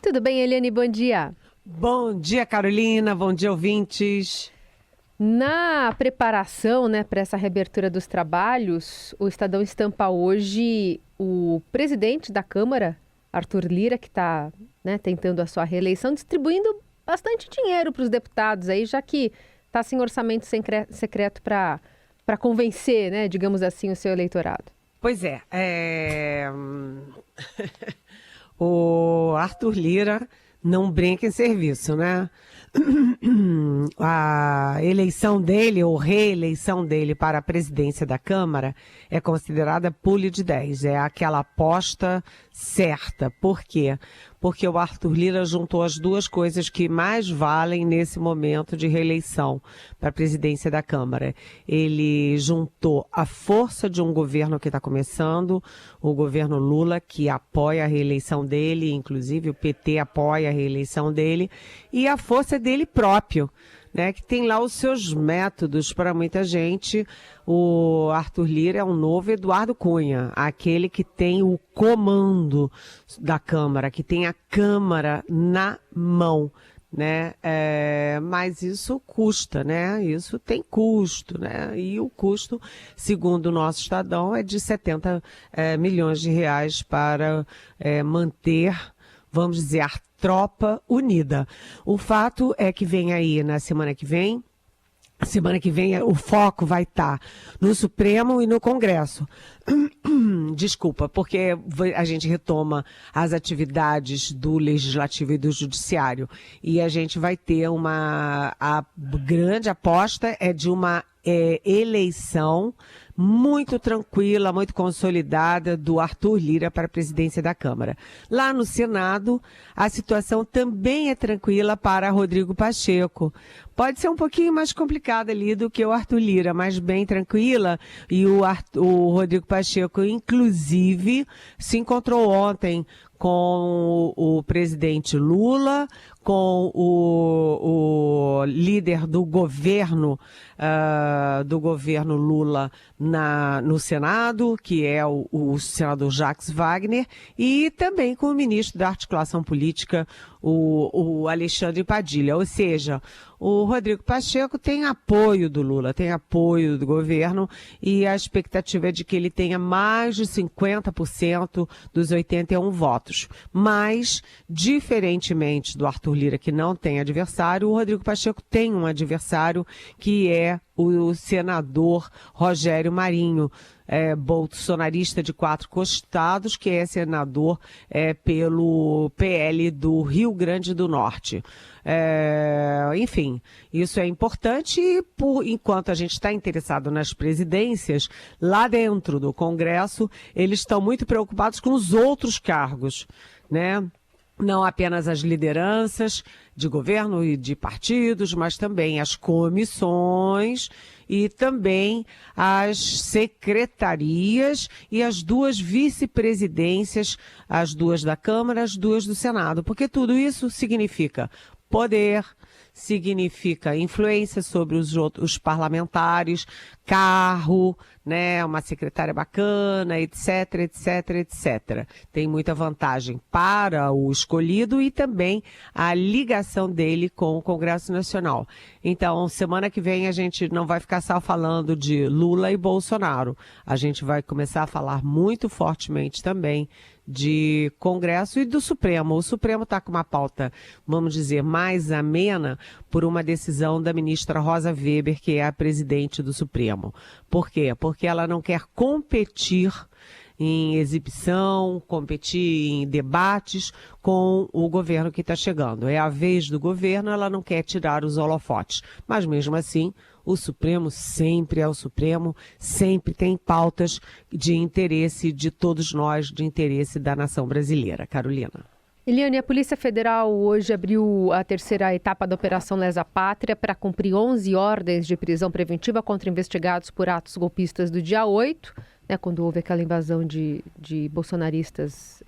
Tudo bem, Eliane? Bom dia. Bom dia, Carolina. Bom dia, ouvintes. Na preparação, para essa reabertura dos trabalhos, o Estadão estampa hoje o presidente da Câmara, Arthur Lira, que está tentando a sua reeleição, distribuindo bastante dinheiro para os deputados aí, já que está sem orçamento secreto para convencer, digamos assim, o seu eleitorado. Pois é. O Arthur Lira não brinca em serviço, né? A eleição dele, ou reeleição dele para a presidência da Câmara é considerada pule de 10, é aquela aposta certa. Por quê? Porque o Arthur Lira juntou as duas coisas que mais valem nesse momento de reeleição para a presidência da Câmara. Ele juntou a força de um governo que está começando, o governo Lula, que apoia a reeleição dele, inclusive o PT apoia a reeleição dele, e a força dele próprio, que tem lá os seus métodos. Para muita gente, o Arthur Lira é um novo Eduardo Cunha, aquele que tem o comando da Câmara, que tem a Câmara na mão, mas isso custa, isso tem custo, e o custo, segundo o nosso Estadão, é de 70 milhões de reais para manter, vamos dizer, a tropa unida. O fato é que vem aí na semana que vem o foco vai estar no Supremo e no Congresso. Desculpa, porque a gente retoma as atividades do Legislativo e do Judiciário. E a gente vai ter a grande aposta é de uma eleição muito tranquila, muito consolidada do Arthur Lira para a presidência da Câmara. Lá no Senado, a situação também é tranquila para Rodrigo Pacheco. Pode ser um pouquinho mais complicada ali do que o Arthur Lira, mas bem tranquila. E o Rodrigo Pacheco, inclusive, se encontrou ontem com o presidente Lula, com o líder do governo Lula no Senado, que é o senador Jacques Wagner, e também com o ministro da Articulação Política, o Alexandre Padilha. Ou seja, o Rodrigo Pacheco tem apoio do Lula, tem apoio do governo, e a expectativa é de que ele tenha mais de 50% dos 81 votos. Mas, diferentemente do Arthur Lira, que não tem adversário, o Rodrigo Pacheco tem um adversário, que é o senador Rogério Marinho, bolsonarista de 4 costados, que é senador pelo PL do Rio Grande do Norte. Enfim, isso é importante e enquanto a gente está interessado nas presidências, lá dentro do Congresso, eles estão muito preocupados com os outros cargos, Não apenas as lideranças de governo e de partidos, mas também as comissões e também as secretarias e as 2 vice-presidências, as 2 da Câmara, as 2 do Senado, porque tudo isso significa poder, significa influência sobre os parlamentares, carro, uma secretária bacana, etc, etc, etc. Tem muita vantagem para o escolhido e também a ligação dele com o Congresso Nacional. Então, semana que vem a gente não vai ficar só falando de Lula e Bolsonaro. A gente vai começar a falar muito fortemente também de Congresso e do Supremo. O Supremo está com uma pauta, vamos dizer, mais amena por uma decisão da ministra Rosa Weber, que é a presidente do Supremo. Por quê? Porque ela não quer competir em exibição, competir em debates com o governo que está chegando. É a vez do governo, ela não quer tirar os holofotes. Mas mesmo assim, o Supremo sempre é o Supremo, sempre tem pautas de interesse de todos nós, de interesse da nação brasileira. Carolina. Eliane, a Polícia Federal hoje abriu a 3ª etapa da Operação Lesa Pátria para cumprir 11 ordens de prisão preventiva contra investigados por atos golpistas do dia 8, quando houve aquela invasão de bolsonaristas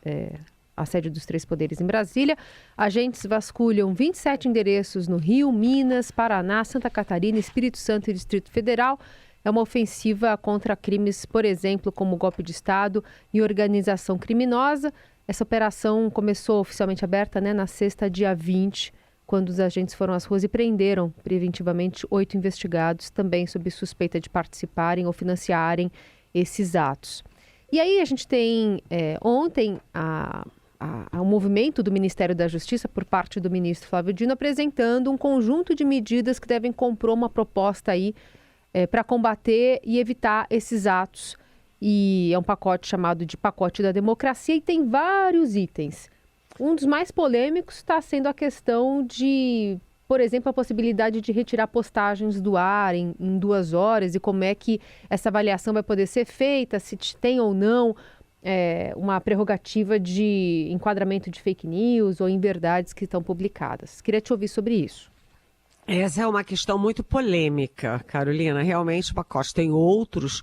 à sede dos 3 poderes em Brasília. Agentes vasculham 27 endereços no Rio, Minas, Paraná, Santa Catarina, Espírito Santo e Distrito Federal. É uma ofensiva contra crimes, por exemplo, como golpe de Estado e organização criminosa. Essa operação começou oficialmente aberta, né, na sexta, dia 20, quando os agentes foram às ruas e prenderam preventivamente 8 investigados, também sob suspeita de participarem ou financiarem esses atos. E aí a gente tem ontem um movimento do Ministério da Justiça por parte do ministro Flávio Dino apresentando um conjunto de medidas que devem compor uma proposta aí para combater e evitar esses atos. E é um pacote chamado de Pacote da Democracia e tem vários itens. Um dos mais polêmicos está sendo a questão de, por exemplo, a possibilidade de retirar postagens do ar em 2 horas e como é que essa avaliação vai poder ser feita, se tem ou não uma prerrogativa de enquadramento de fake news ou inverdades que estão publicadas. Queria te ouvir sobre isso. Essa é uma questão muito polêmica, Carolina. Realmente o pacote tem outras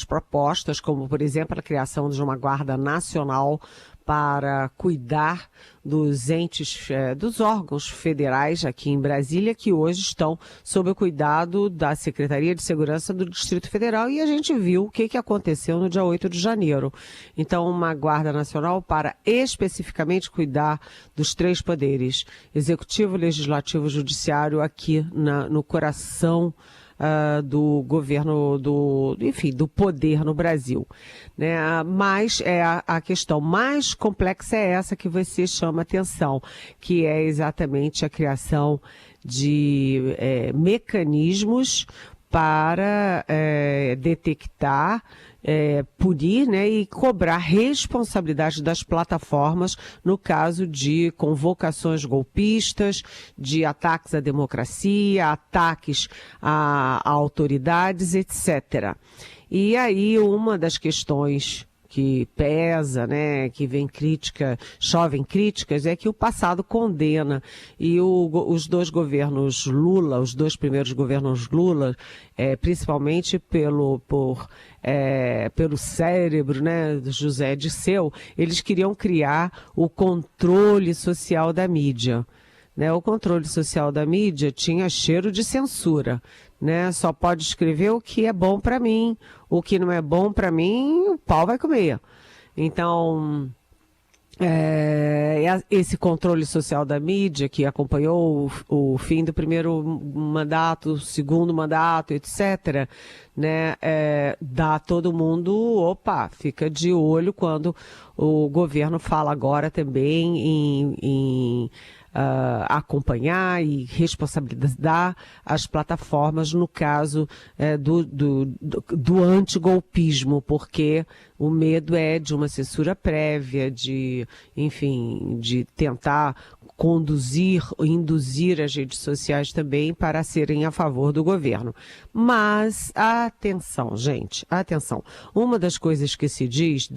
propostas, como, por exemplo, a criação de uma Guarda Nacional para cuidar dos entes, dos órgãos federais aqui em Brasília, que hoje estão sob o cuidado da Secretaria de Segurança do Distrito Federal, e a gente viu o que aconteceu no dia 8 de janeiro. Então, uma Guarda Nacional para especificamente cuidar dos 3 poderes, Executivo, Legislativo e Judiciário, aqui no coração do governo, do poder no Brasil, né? Mas a questão mais complexa é essa que você chama atenção, que é exatamente a criação de mecanismos para detectar, punir, né, e cobrar responsabilidade das plataformas no caso de convocações golpistas, de ataques à democracia, ataques a autoridades, etc. E aí uma das questões que pesa, né, que chovem críticas, é que o passado condena. E os 2 governos Lula, os 2 primeiros governos Lula, principalmente pelo cérebro, né, do José Dirceu, eles queriam criar o controle social da mídia. Né? O controle social da mídia tinha cheiro de censura. Né? Só pode escrever o que é bom para mim, o que não é bom para mim, o pau vai comer. Então, esse controle social da mídia que acompanhou o fim do primeiro mandato, segundo mandato, etc., né, dá a todo mundo, fica de olho quando o governo fala agora também em acompanhar e responsabilizar as plataformas no caso do antigolpismo, porque o medo é de uma censura prévia, de tentar induzir as redes sociais também para serem a favor do governo. Mas, atenção, gente, atenção. Uma das coisas que se diz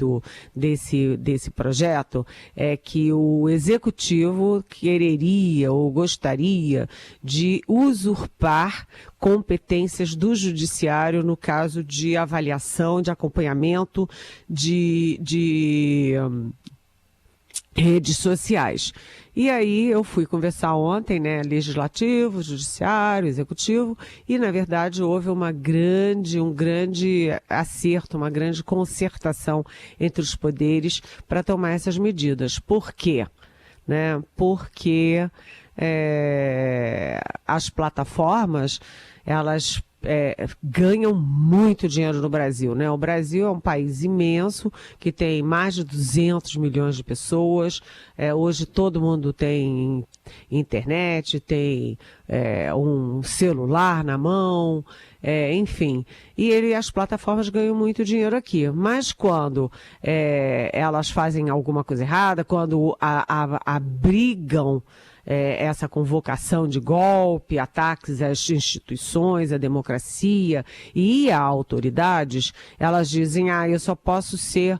desse projeto é que o executivo quereria ou gostaria de usurpar competências do judiciário no caso de avaliação, de acompanhamento de redes sociais. E aí eu fui conversar ontem, né, legislativo, judiciário, executivo, e na verdade houve um grande acerto, uma grande concertação entre os poderes para tomar essas medidas. Por quê? Né? Porque as plataformas, elas ganham muito dinheiro no Brasil, né? O Brasil é um país imenso, que tem mais de 200 milhões de pessoas. Hoje todo mundo tem internet, tem um celular na mão, enfim. E as plataformas ganham muito dinheiro aqui. Mas quando elas fazem alguma coisa errada, quando abrigam essa convocação de golpe, ataques às instituições, à democracia e a autoridades, elas dizem, eu só posso ser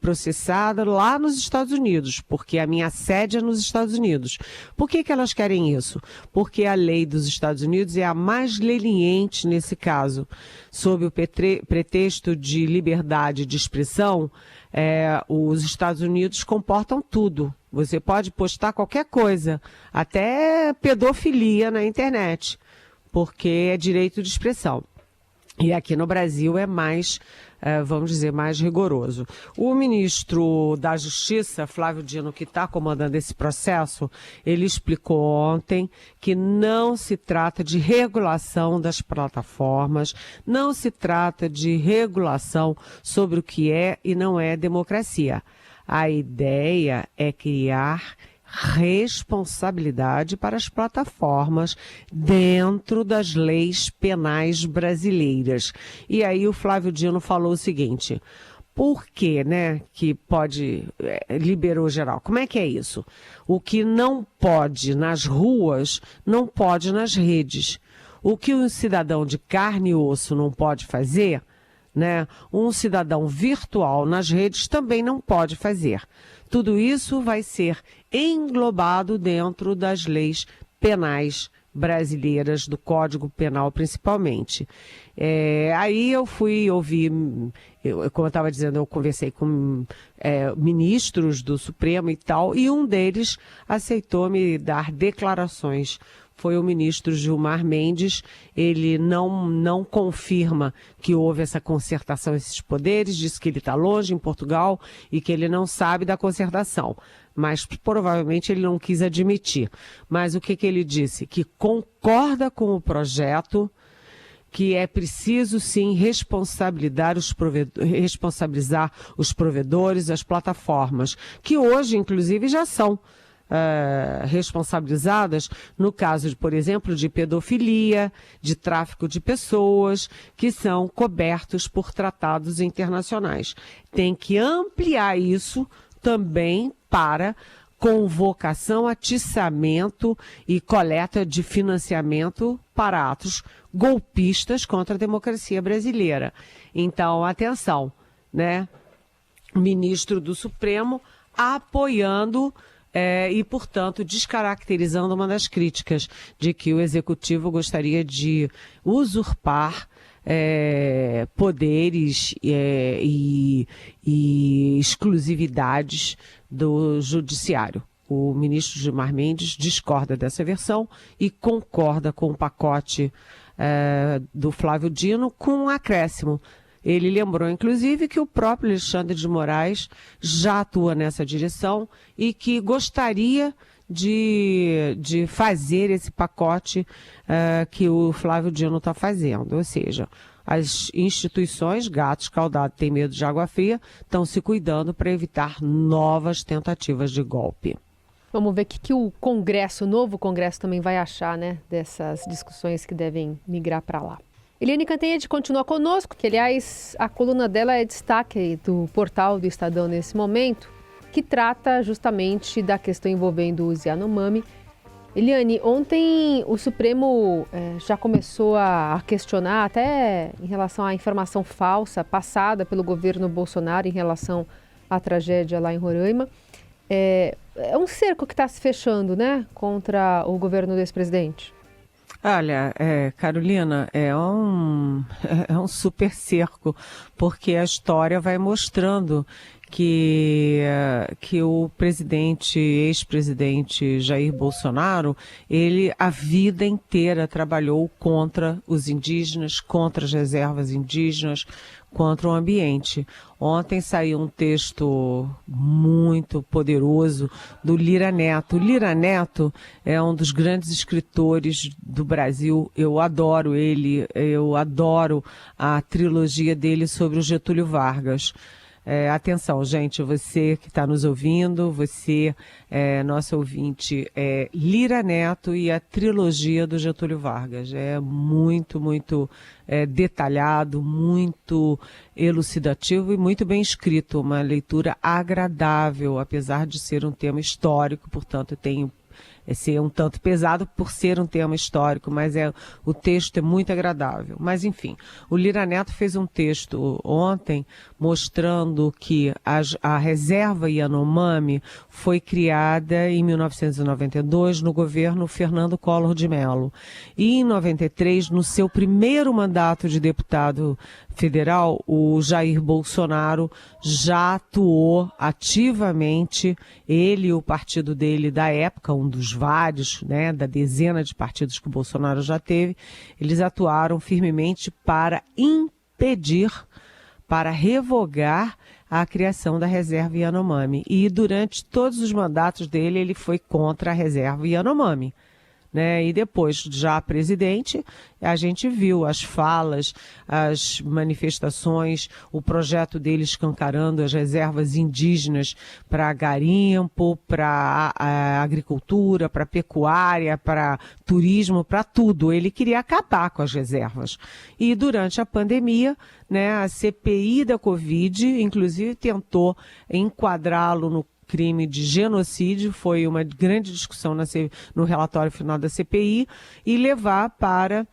processada lá nos Estados Unidos, porque a minha sede é nos Estados Unidos. Por que elas querem isso? Porque a lei dos Estados Unidos é a mais leniente nesse caso. Sob o pretexto de liberdade de expressão, os Estados Unidos comportam tudo. Você pode postar qualquer coisa, até pedofilia na internet, porque é direito de expressão. E aqui no Brasil é mais vamos dizer, mais rigoroso. O ministro da Justiça, Flávio Dino, que está comandando esse processo, ele explicou ontem que não se trata de regulação das plataformas, não se trata de regulação sobre o que é e não é democracia. A ideia é criar responsabilidade para as plataformas dentro das leis penais brasileiras. E aí o Flávio Dino falou o seguinte: por que, né, que liberou geral? Como é que é isso? O que não pode nas ruas, não pode nas redes. O que um cidadão de carne e osso não pode fazer, né, um cidadão virtual nas redes também não pode fazer. Tudo isso vai ser englobado dentro das leis penais brasileiras, do Código Penal principalmente. Aí eu fui ouvir, como eu estava dizendo, eu conversei com ministros do Supremo e tal, e um deles aceitou me dar declarações. Foi o ministro Gilmar Mendes. Ele não confirma que houve essa concertação, esses poderes, disse que ele está longe em Portugal e que ele não sabe da concertação, mas provavelmente ele não quis admitir. Mas o que ele disse? Que concorda com o projeto, que é preciso sim responsabilizar os provedores, as plataformas, que hoje inclusive já são responsabilizadas no caso, por exemplo, de pedofilia, de tráfico de pessoas, que são cobertos por tratados internacionais. Tem que ampliar isso também para convocação, atiçamento e coleta de financiamento para atos golpistas contra a democracia brasileira. Então, atenção, né? O ministro do Supremo apoiando e, portanto, descaracterizando uma das críticas de que o Executivo gostaria de usurpar poderes e exclusividades do Judiciário. O ministro Gilmar Mendes discorda dessa versão e concorda com o pacote do Flávio Dino com um acréscimo. Ele lembrou, inclusive, que o próprio Alexandre de Moraes já atua nessa direção e que gostaria de fazer esse pacote que o Flávio Dino está fazendo. Ou seja, as instituições, gato escaldado tem medo de água fria, estão se cuidando para evitar novas tentativas de golpe. Vamos ver o que o Congresso, o novo Congresso, também vai achar, né, dessas discussões que devem migrar para lá. Eliane Cantanhede continua conosco, que aliás a coluna dela é destaque do portal do Estadão nesse momento, que trata justamente da questão envolvendo os Yanomami. Eliane, ontem o Supremo já começou a questionar, até em relação à informação falsa passada pelo governo Bolsonaro em relação à tragédia lá em Roraima. É um cerco que está se fechando, né, contra o governo do ex-presidente. Olha, Carolina, é um super cerco, porque a história vai mostrando que o ex-presidente Jair Bolsonaro, ele a vida inteira trabalhou contra os indígenas, contra as reservas indígenas, contra o ambiente. Ontem saiu um texto muito poderoso do Lira Neto. O Lira Neto é um dos grandes escritores do Brasil. Eu adoro ele, eu adoro a trilogia dele sobre o Getúlio Vargas. Atenção, gente, você que está nos ouvindo, você, nosso ouvinte, Lira Neto e a trilogia do Getúlio Vargas. É muito, muito detalhado, muito elucidativo e muito bem escrito. Uma leitura agradável, apesar de ser um tema histórico, portanto, tem ser um tanto pesado por ser um tema histórico, mas o texto é muito agradável. Mas, enfim, o Lira Neto fez um texto ontem mostrando que a reserva Yanomami foi criada em 1992 no governo Fernando Collor de Mello. E em 93, no seu primeiro mandato de deputado federal, o Jair Bolsonaro já atuou ativamente, ele e o partido dele da época, um dos vários, né, da dezena de partidos que o Bolsonaro já teve, eles atuaram firmemente para impedir, para revogar a criação da reserva Yanomami. E durante todos os mandatos dele, ele foi contra a reserva Yanomami. Né? E depois, já presidente, a gente viu as falas, as manifestações, o projeto dele escancarando as reservas indígenas para garimpo, para agricultura, para pecuária, para turismo, para tudo. Ele queria acabar com as reservas. E durante a pandemia, né, a CPI da Covid, inclusive, tentou enquadrá-lo no crime de genocídio, foi uma grande discussão no relatório final da CPI, e levar para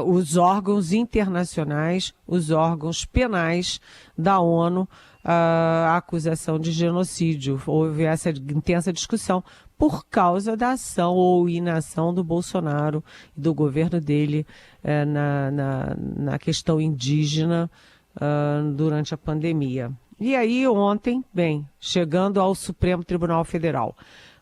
os órgãos internacionais, os órgãos penais da ONU, a acusação de genocídio. Houve essa intensa discussão por causa da ação ou inação do Bolsonaro e do governo dele na questão indígena durante a pandemia. E aí ontem, chegando ao Supremo Tribunal Federal,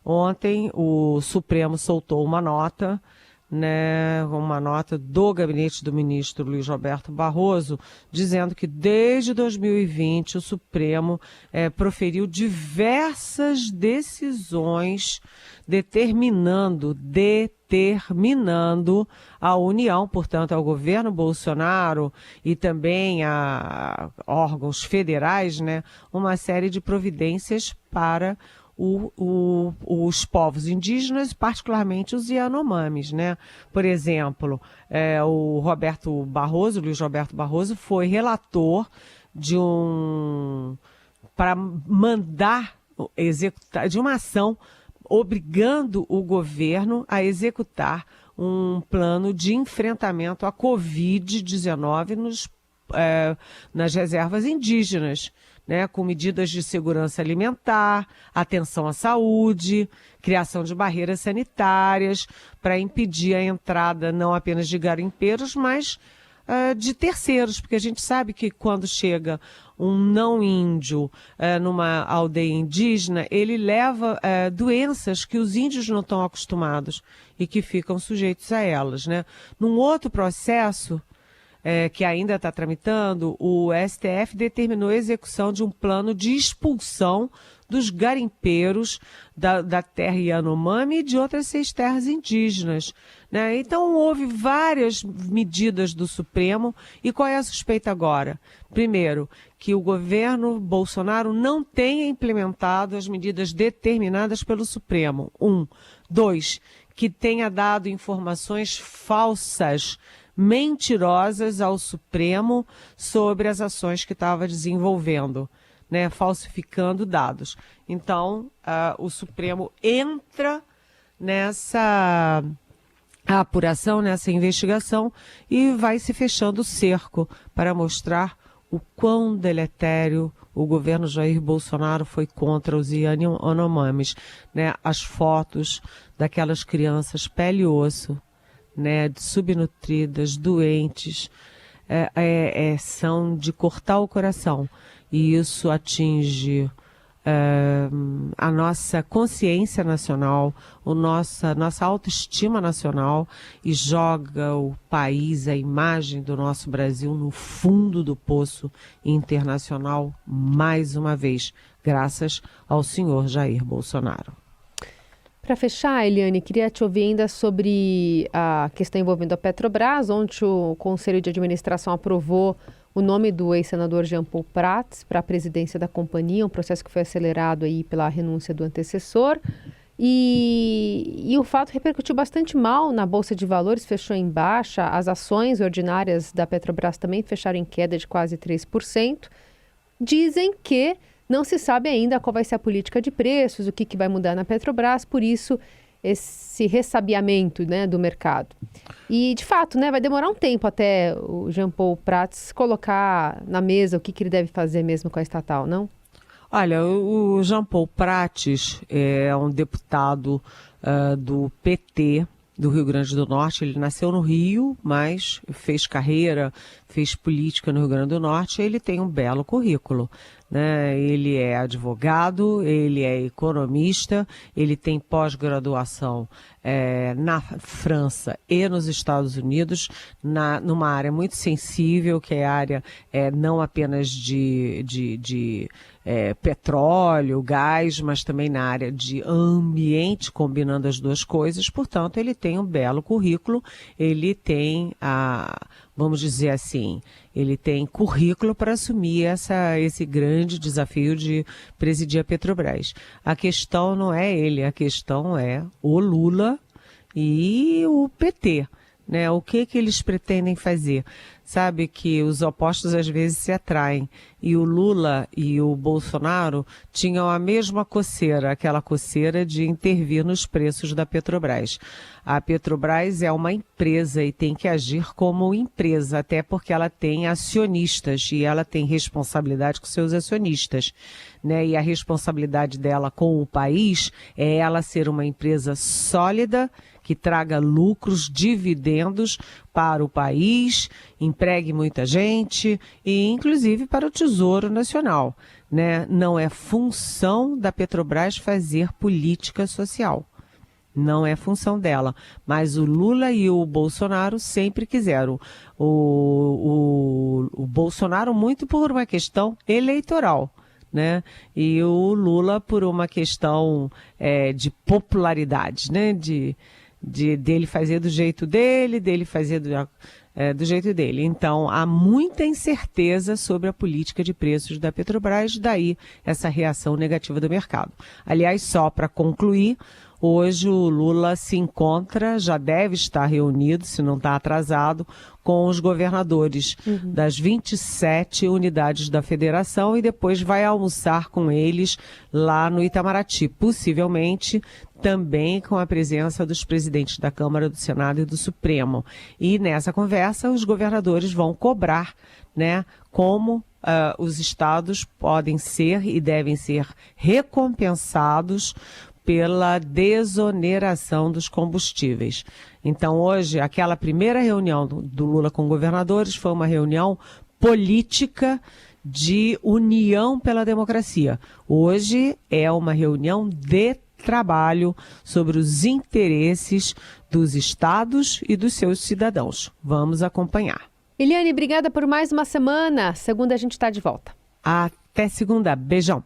ontem o Supremo soltou uma nota, né, uma nota do gabinete do ministro Luiz Roberto Barroso, dizendo que desde 2020 o Supremo proferiu diversas decisões determinando a União, portanto, ao governo Bolsonaro e também a órgãos federais, né, uma série de providências para os povos indígenas, particularmente os Yanomamis, né? Por exemplo, o Luiz Roberto Barroso, foi relator para mandar executar, de uma ação obrigando o governo a executar um plano de enfrentamento à Covid-19 nas reservas indígenas, né, com medidas de segurança alimentar, atenção à saúde, criação de barreiras sanitárias para impedir a entrada não apenas de garimpeiros, mas de terceiros, porque a gente sabe que quando chega um não índio numa aldeia indígena, ele leva doenças que os índios não estão acostumados e que ficam sujeitos a elas, né? Num outro processo que ainda está tramitando, o STF determinou a execução de um plano de expulsão dos garimpeiros da terra Yanomami e de outras 6 terras indígenas, né? Então houve várias medidas do Supremo. E qual é a suspeita agora? Primeiro, que o governo Bolsonaro não tenha implementado as medidas determinadas pelo Supremo. 1. 2. Que tenha dado informações falsas, mentirosas ao Supremo sobre as ações que estava desenvolvendo, né, falsificando dados. Então, o Supremo entra nessa apuração, nessa investigação, e vai se fechando o cerco para mostrar o quão deletério o governo Jair Bolsonaro foi contra os Yanomamis, né? As fotos daquelas crianças pele e osso, né, subnutridas, doentes, são de cortar o coração. E isso atinge a nossa consciência nacional, nossa autoestima nacional, e joga o país, a imagem do nosso Brasil no fundo do poço internacional mais uma vez, graças ao senhor Jair Bolsonaro. Para fechar, Eliane, queria te ouvir ainda sobre a questão envolvendo a Petrobras. Ontem o Conselho de Administração aprovou o nome do ex-senador Jean Paul Prats para a presidência da companhia, um processo que foi acelerado aí pela renúncia do antecessor. E o fato repercutiu bastante mal na Bolsa de Valores, fechou em baixa. As ações ordinárias da Petrobras também fecharam em queda de quase 3%. Dizem que não se sabe ainda qual vai ser a política de preços, o que vai mudar na Petrobras, por isso esse ressabiamento, né, do mercado. E, de fato, né, vai demorar um tempo até o Jean Paul Prats colocar na mesa o que ele deve fazer mesmo com a estatal, não? Olha, o Jean Paul Prats é um deputado do PT do Rio Grande do Norte. Ele nasceu no Rio, mas fez carreira, fez política no Rio Grande do Norte. Ele tem um belo currículo, né? Ele é advogado, ele é economista, ele tem pós-graduação na França e nos Estados Unidos, numa área muito sensível, que é a área não apenas de petróleo, gás, mas também na área de ambiente, combinando as duas coisas. Portanto, ele tem um belo currículo, ele tem vamos dizer assim, ele tem currículo para assumir esse grande desafio de presidir a Petrobras. A questão não é ele, a questão é o Lula e o PT, né? O que eles pretendem fazer? Sabe que os opostos às vezes se atraem. E o Lula e o Bolsonaro tinham a mesma coceira, aquela coceira de intervir nos preços da Petrobras. A Petrobras é uma empresa e tem que agir como empresa, até porque ela tem acionistas e ela tem responsabilidade com seus acionistas, né? E a responsabilidade dela com o país é ela ser uma empresa sólida, que traga lucros, dividendos para o país, empregue muita gente e inclusive para o Tesouro Nacional, né? Não é função da Petrobras fazer política social. Não é função dela, mas o Lula e o Bolsonaro sempre quiseram. O Bolsonaro muito por uma questão eleitoral, né? E o Lula por uma questão de popularidade, né? Dele fazer do jeito dele fazer do jeito dele. Então, há muita incerteza sobre a política de preços da Petrobras, daí essa reação negativa do mercado. Aliás, só para concluir, hoje o Lula se encontra, já deve estar reunido, se não está atrasado, com os governadores das 27 unidades da federação e depois vai almoçar com eles lá no Itamaraty, possivelmente também com a presença dos presidentes da Câmara, do Senado e do Supremo. E nessa conversa os governadores vão cobrar, né, como os estados podem ser e devem ser recompensados pela desoneração dos combustíveis. Então, hoje, aquela primeira reunião do Lula com governadores foi uma reunião política de união pela democracia. Hoje é uma reunião de trabalho sobre os interesses dos estados e dos seus cidadãos. Vamos acompanhar. Eliane, obrigada por mais uma semana. Segunda a gente está de volta. Até segunda. Beijão.